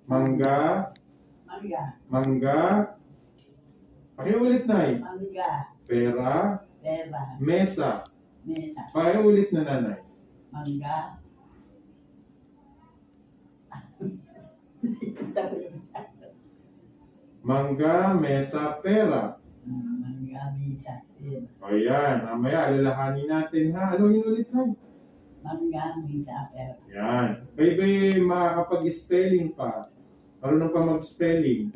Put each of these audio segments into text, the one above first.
Mangga. Mangga. Mangga. Pakiulit, Nay. Mangga. Pera. Pera. Mesa. Mesa. Pakiulit na, Nanay. Mangga. Mangga, mesa, pera. Mangga, mesa, pera. O yan, mamaya alalahanin natin ha. Ano inulit, Nay? Mangga, mesa, pera. Yan. Kayo makakapag-spelling pa. Marunong pa mag-spelling.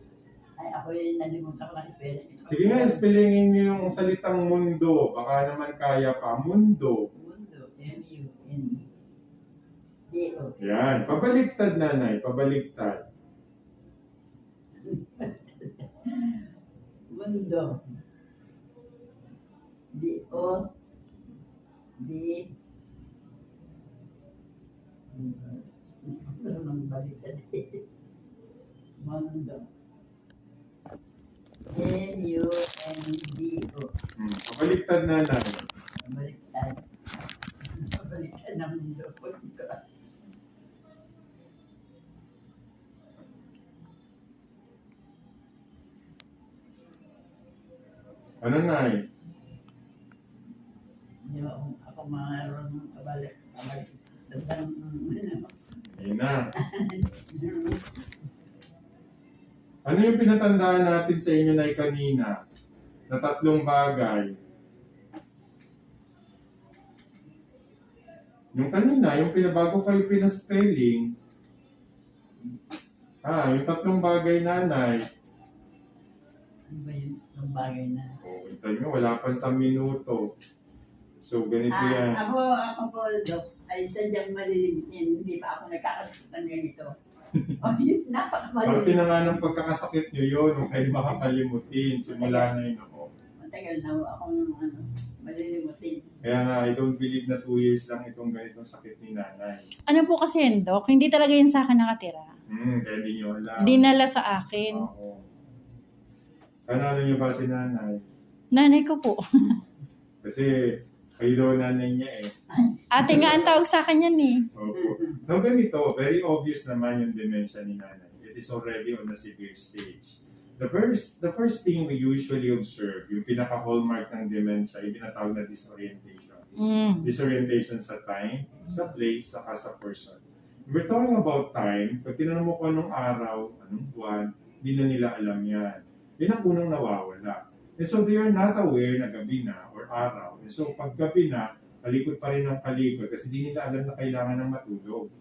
Ay, ako yung nalimutan ko ng spelling. Sige nga, spellingin niyo yung salitang mundo. Baka naman kaya pa. Mundo. Mundo. M-U-N-D-O. Yan. Pabaliktad, Nanay. Pabaliktad. Mundo. D-O. D. Mundo. M-U-N-D-O. Pabaliktad, Nanay. Baliktad. Baliktad ng mundo. Ano, Nay? Hindi ako marunong kabalik. Ayun na. Ano yung pinatandaan natin sa inyo, Nay, kanina? Na tatlong bagay. Yung kanina, yung bago kayo pinaspelling. Yung tatlong bagay, Nanay. Ano ba yun? Ang bagay na. Ito nyo, wala pa sa minuto. So, ganito yan. Ako po, Dok, ay sadyang malilimutin. Hindi pa ako nagkakasakit ng ganito. Yun, Parte napakamaliit. na nga ng pagkakasakit nyo yun, kung kayo makakalimutin. Simula na yun ako. Matagal na akong malilimutin. Kaya nga, I don't believe na 2 years lang itong ganitong sakit ni Nanay. Ano po kasi yun, Dok? Hindi talaga yun sa akin nakatira. Kaya di nyo alam. Dinala sa akin. Oo. Ano nyo ba si Nanay? Nanay ko po. Kasi kayo daw nanay niya eh. Ate nga ang tawag sa akin yan eh. Opo. No, ganito, very obvious naman yung dementia ni Nanay. It is already on a severe stage. The first thing we usually observe, yung pinaka-hallmark ng dementia, yung tinatawag na disorientation. Disorientation sa time, sa place, saka sa person. We're talking about time. Pag tinanong mo kung anong araw, anong buwan, hindi na nila alam yan. Yan ang unang nawawala. And so they are not aware na gabi na or araw. And so pag gabi na, kalikot pa rin ang kalikot kasi hindi nila alam na kailangan ng matulog.